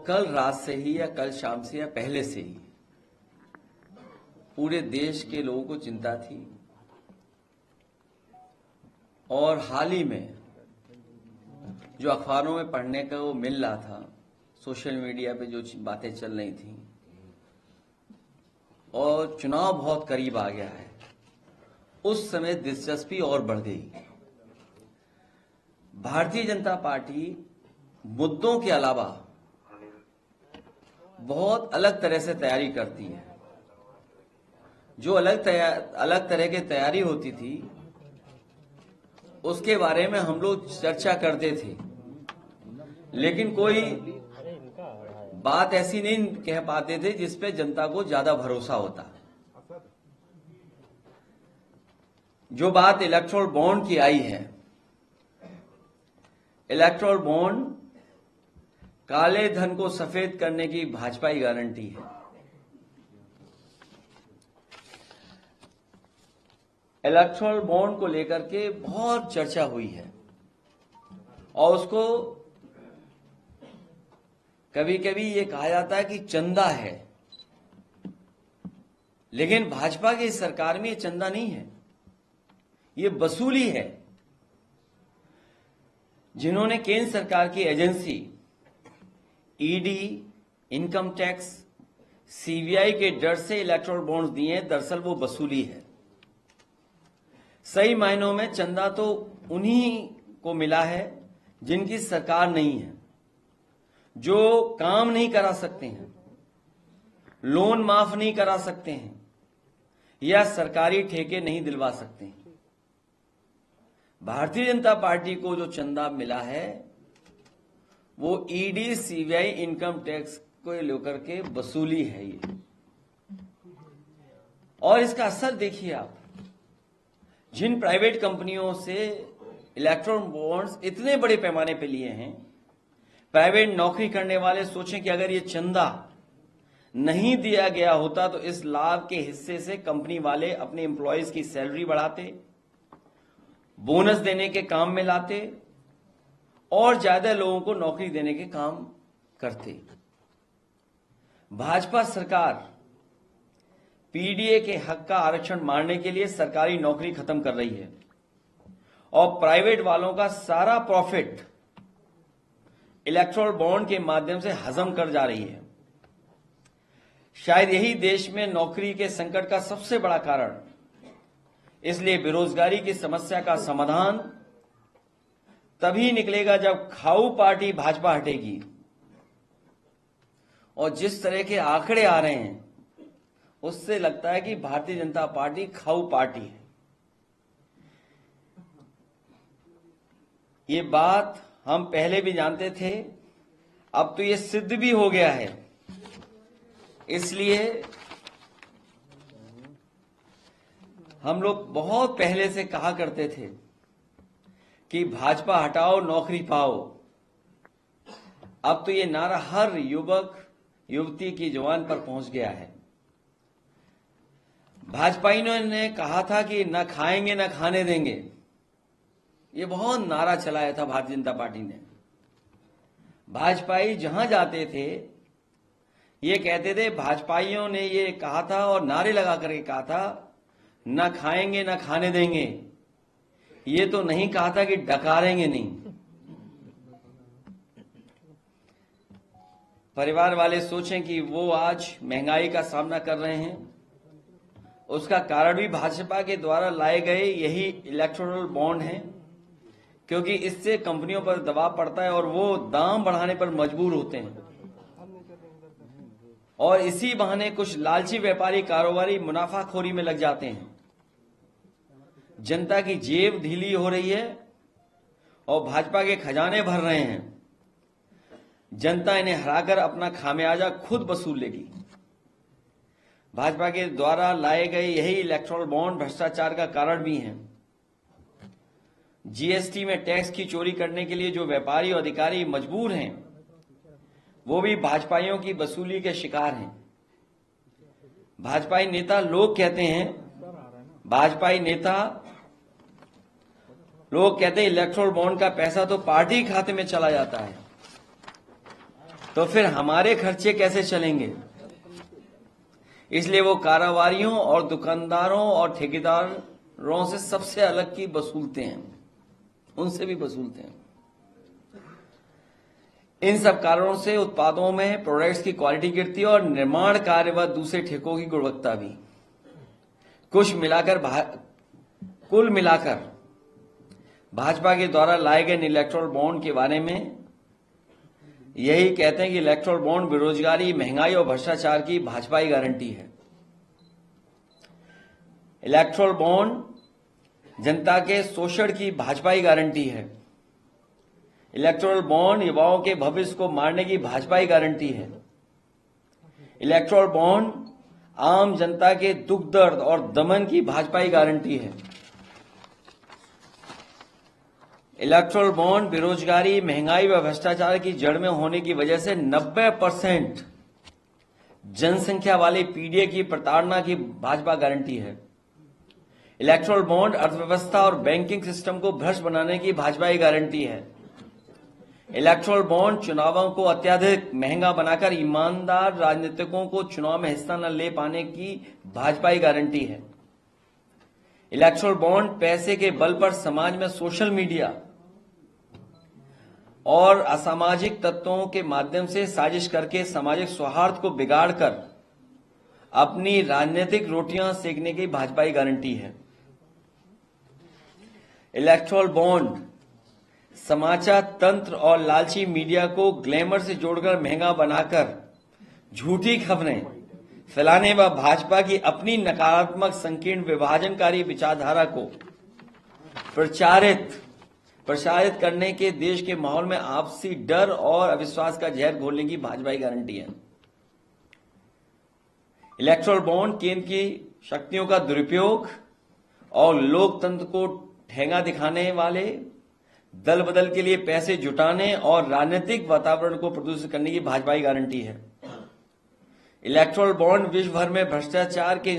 कल रात से ही या कल शाम से या पहले से ही पूरे देश के लोगों को चिंता थी और हाल ही में जो अखबारों में पढ़ने का वो मिल रहा था, सोशल मीडिया पे जो बातें चल रही थी और चुनाव बहुत करीब आ गया है, उस समय दिलचस्पी और बढ़ गई। भारतीय जनता पार्टी मुद्दों के अलावा बहुत अलग तरह से तैयारी करती है। जो अलग तरह की तैयारी होती थी उसके बारे में हम लोग चर्चा करते थे, लेकिन कोई बात ऐसी नहीं कह पाते थे जिस पे जनता को ज्यादा भरोसा होता। जो बात इलेक्टोरल बॉन्ड की आई है, इलेक्टोरल बॉन्ड काले धन को सफेद करने की भाजपा की गारंटी है। इलेक्टोरल बॉन्ड को लेकर के बहुत चर्चा हुई है और उसको कभी कभी ये कहा जाता है कि चंदा है, लेकिन भाजपा की सरकार में ये चंदा नहीं है, ये वसूली है। जिन्होंने केंद्र सरकार की agency ED, income tax, CBI के डर से इलेक्टोरल बॉन्ड्स दिए हैं, दरअसल वो वसूली है। सही मायनों में चंदा तो उन्हीं को मिला है जिनकी सरकार नहीं है, जो काम नहीं करा सकते हैं, लोन माफ नहीं करा सकते हैं या सरकारी ठेके नहीं दिलवा सकते हैं। भारतीय जनता पार्टी को जो चंदा मिला है वो ईडी, सीबीआई, इनकम टैक्स को लेकर के वसूली है ये। और इसका असर देखिए आप, जिन प्राइवेट कंपनियों से इलेक्ट्रॉन बॉन्ड्स इतने बड़े पैमाने पे लिए हैं, प्राइवेट नौकरी करने वाले सोचें कि अगर ये चंदा नहीं दिया गया होता तो इस लाभ के हिस्से से कंपनी वाले अपने एम्प्लॉयज की सैलरी बढ़ाते, बोनस देने के काम में लाते और ज्यादा लोगों को नौकरी देने के काम करते। भाजपा सरकार पीडीए के हक का आरक्षण मारने के लिए सरकारी नौकरी खत्म कर रही है और प्राइवेट वालों का सारा प्रॉफिट इलेक्टोरल बॉन्ड के माध्यम से हजम कर जा रही है। शायद यही देश में नौकरी के संकट का सबसे बड़ा कारण। इसलिए बेरोजगारी की समस्या का समाधान तभी निकलेगा जब खाऊ पार्टी भाजपा हटेगी। और जिस तरह के आंकड़े आ रहे हैं उससे लगता है कि भारतीय जनता पार्टी खाऊ पार्टी है। ये बात हम पहले भी जानते थे, अब तो ये सिद्ध भी हो गया है। इसलिए हम लोग बहुत पहले से कहा करते थे कि भाजपा हटाओ नौकरी पाओ। अब तो ये नारा हर युवक युवती की जुबान पर पहुंच गया है। भाजपाइयों ने कहा था कि न खाएंगे न खाने देंगे, ये बहुत नारा चलाया था भारतीय जनता पार्टी ने। भाजपाई जहां जाते थे ये कहते थे, भाजपाइयों ने ये कहा था और नारे लगा करके कहा था न खाएंगे न खाने देंगे। ये तो नहीं कहा था कि डकारेंगे नहीं। परिवार वाले सोचें कि वो आज महंगाई का सामना कर रहे हैं, उसका कारण भी भाजपा के द्वारा लाए गए यही इलेक्टोरल बॉन्ड हैं, क्योंकि इससे कंपनियों पर दबाव पड़ता है और वो दाम बढ़ाने पर मजबूर होते हैं और इसी बहाने कुछ लालची व्यापारी कारोबारी मुनाफाखोरी में लग जाते हैं। जनता की जेब ढीली हो रही है और भाजपा के खजाने भर रहे हैं। जनता इन्हें हराकर अपना खामियाजा खुद वसूल लेगी। भाजपा के द्वारा लाए गए यही इलेक्टोरल बॉन्ड भ्रष्टाचार का कारण भी हैं। जीएसटी में टैक्स की चोरी करने के लिए जो व्यापारी और अधिकारी मजबूर हैं, वो भी भाजपाइयों की वसूली के शिकार हैं। भाजपाई नेता लोग कहते हैं इलेक्टोरल बॉन्ड का पैसा तो पार्टी खाते में चला जाता है। तो फिर हमारे खर्चे कैसे चलेंगे? इसलिए वो कारोबारियों और दुकानदारों और ठेकेदारों से सबसे अलग की वसूलते हैं, उनसे भी वसूलते हैं। इन सब कारणों से उत्पादों में प्रोडक्ट्स की क्वालिटी गिरती है और निर्माण कार्य व दूसरे ठेकों की गुणवत्ता भी। कुल मिलाकर भाजपा के द्वारा लाए गए इलेक्टोरल बॉन्ड के बारे में यही कहते हैं कि इलेक्टोरल बॉन्ड बेरोजगारी, महंगाई और भ्रष्टाचार की भाजपाई गारंटी है। इलेक्टोरल बॉन्ड जनता के शोषण की भाजपाई गारंटी है। इलेक्टोरल बॉन्ड युवाओं के भविष्य को मारने की भाजपाई गारंटी है। इलेक्टोरल बॉन्ड आम जनता के दुख दर्द और दमन की भाजपाई गारंटी है। इलेक्टोरल बॉन्ड बेरोजगारी, महंगाई व भ्रष्टाचार की जड़ में होने की वजह से 90% जनसंख्या वाले पीडीए की प्रताड़ना की भाजपा गारंटी है। इलेक्टोरल बॉन्ड अर्थव्यवस्था और बैंकिंग सिस्टम को भ्रष्ट बनाने की भाजपाई गारंटी है। इलेक्टोरल बॉन्ड चुनावों को अत्यधिक महंगा बनाकर ईमानदार राजनीतिकों को चुनाव में हिस्सा न ले पाने की भाजपाई गारंटी है। इलेक्टोरल बॉन्ड पैसे के बल पर समाज में सोशल मीडिया और असामाजिक तत्वों के माध्यम से साजिश करके सामाजिक सौहार्द को बिगाड़कर अपनी राजनीतिक रोटियां सेकने की भाजपाई गारंटी है। इलेक्टोरल बॉन्ड समाचार तंत्र और लालची मीडिया को ग्लैमर से जोड़कर महंगा बनाकर झूठी खबरें फैलाने व भाजपा की अपनी नकारात्मक, संकीर्ण, विभाजनकारी विचारधारा को प्रचारित करने के देश के माहौल में आपसी डर और अविश्वास का जहर घोलने की भाजपाई गारंटी है। इलेक्टोरल बॉन्ड केंद्र की शक्तियों का दुरुपयोग और लोकतंत्र को ठेंगा दिखाने वाले दल बदल के लिए पैसे जुटाने और राजनीतिक वातावरण को प्रदूषित करने की भाजपाई गारंटी है। इलेक्टोरल बॉन्ड विश्व भर में भ्रष्टाचार के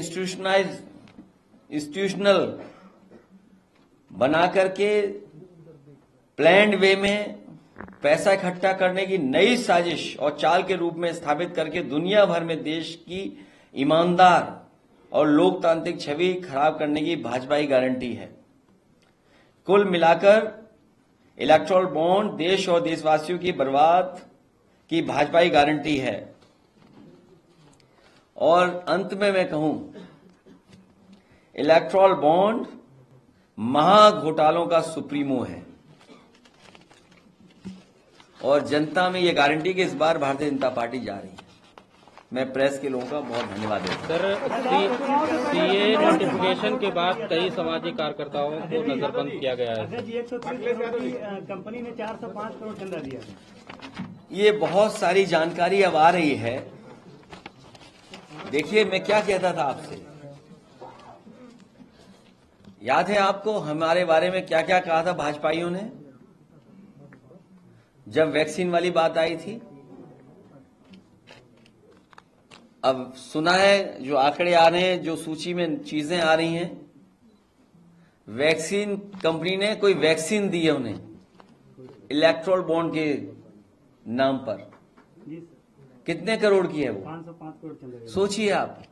इंस्टीट्यूशनल बना करके प्लान्ड वे में पैसा इकट्ठा करने की नई साजिश और चाल के रूप में स्थापित करके दुनिया भर में देश की ईमानदार और लोकतांत्रिक छवि खराब करने की भाजपाई गारंटी है। कुल मिलाकर इलेक्टोरल बॉन्ड देश और देशवासियों की बर्बाद की भाजपाई गारंटी है। और अंत में मैं कहूं, इलेक्टोरल बॉन्ड महाघोटालों का सुप्रीमो है और जनता में यह गारंटी कि इस बार भारतीय जनता पार्टी जा रही है। मैं प्रेस के लोगों का बहुत धन्यवाद देता हूं। सर, सीए नोटिफिकेशन के बाद कई सामाजिक कार्यकर्ताओं को नजरबंद किया गया है। कंपनी ने 405 करोड़ चंदा दिया। ये बहुत सारी जानकारी अब आ रही है। देखिए, मैं क्या कहता था आपसे, याद है आपको हमारे बारे में क्या क्या कहा था भाजपाइयों ने जब वैक्सीन वाली बात आई थी? अब सुना है, जो आंकड़े आ रहे हैं, जो सूची में चीजें आ रही हैं, वैक्सीन कंपनी ने कोई वैक्सीन दी है उन्हें इलेक्टोरल बॉन्ड के नाम पर। कितने करोड़ की है वो? 505 करोड़। सोचिए आप,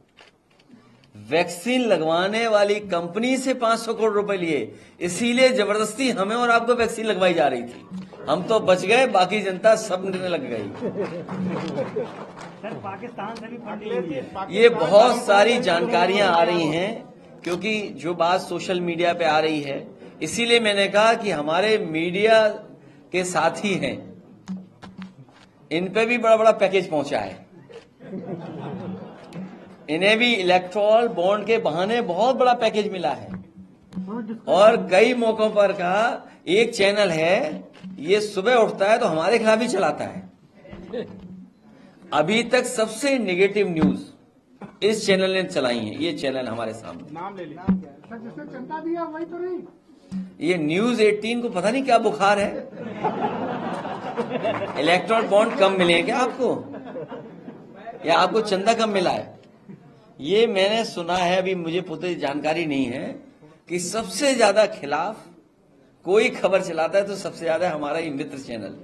वैक्सीन लगवाने वाली कंपनी से 500 करोड़ रुपए लिए, इसीलिए जबरदस्ती हमें और आपको वैक्सीन लगवाई जा रही थी। हम तो बच गए, बाकी जनता सब ने लग गई। सर, पाकिस्तान से भी फंडिंग। ये बहुत सारी जानकारियां आ रही हैं, क्योंकि जो बात सोशल मीडिया पे आ रही है, इसीलिए मैंने कहा कि हमारे मीडिया के साथी हैं, इन पे भी बड़ा बड़ा पैकेज पहुंचा है। इन्हें भी इलेक्टोरल बॉन्ड के बहाने बहुत बड़ा पैकेज मिला है। और कई मौकों पर कहा, एक चैनल है, ये सुबह उठता है तो हमारे खिलाफ ही चलाता है। अभी तक सबसे नेगेटिव न्यूज इस चैनल ने चलाई है। ये चैनल हमारे सामने, नाम ले लिया सर, जिसने चंदा दिया वही तो नहीं। ये न्यूज 18 को पता नहीं क्या बुखार है। इलेक्टोरल बॉन्ड कम मिले क्या आपको, या आपको चंदा कम मिला है? ये मैंने सुना है, अभी मुझे पूरी जानकारी नहीं है, कि सबसे ज्यादा खिलाफ कोई खबर चलाता है तो सबसे ज्यादा हमारा ये मित्र चैनल।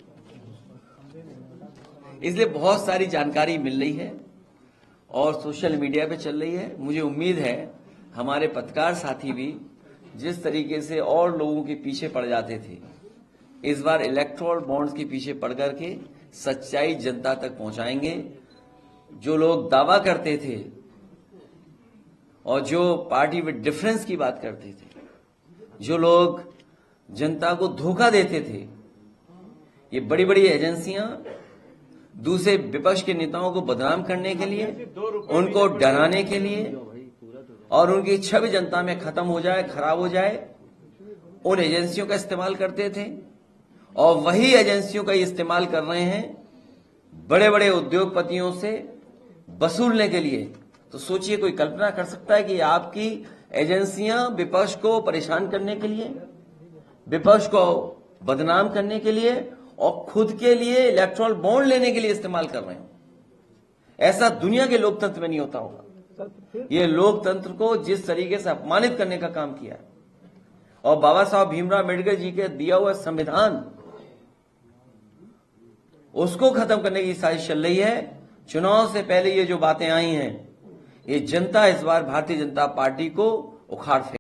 इसलिए बहुत सारी जानकारी मिल रही है और सोशल मीडिया पे चल रही है। मुझे उम्मीद है हमारे पत्रकार साथी भी जिस तरीके से और लोगों के पीछे पड़ जाते थे, इस बार इलेक्टोरल बॉन्ड्स के पीछे पड़ करके सच्चाई जनता तक पहुंचाएंगे। जो लोग दावा करते थे और जो पार्टी विद डिफरेंस की बात करते थे, जो लोग जनता को धोखा देते थे, ये बड़ी बड़ी एजेंसियां दूसरे विपक्ष के नेताओं को बदनाम करने के लिए, उनको डराने के लिए और उनकी छवि जनता में खत्म हो जाए, खराब हो जाए, उन एजेंसियों का इस्तेमाल करते थे। और वही एजेंसियों का इस्तेमाल कर रहे हैं बड़े बड़े उद्योगपतियों से वसूलने के लिए। तो सोचिए, कोई कल्पना कर सकता है कि आपकी एजेंसियां विपक्ष को परेशान करने के लिए, विपक्ष को बदनाम करने के लिए और खुद के लिए इलेक्टोरल बॉन्ड लेने के लिए इस्तेमाल कर रहे हैं? ऐसा दुनिया के लोकतंत्र में नहीं होता होगा। ये लोकतंत्र को जिस तरीके से अपमानित करने का काम किया है और बाबा साहब भीमराव अम्बेडकर जी के दिया हुआ संविधान, उसको खत्म करने की साजिश चल रही है। चुनाव से पहले ये जो बातें आई हैं, ये जनता इस बार भारतीय जनता पार्टी को उखाड़ फेंक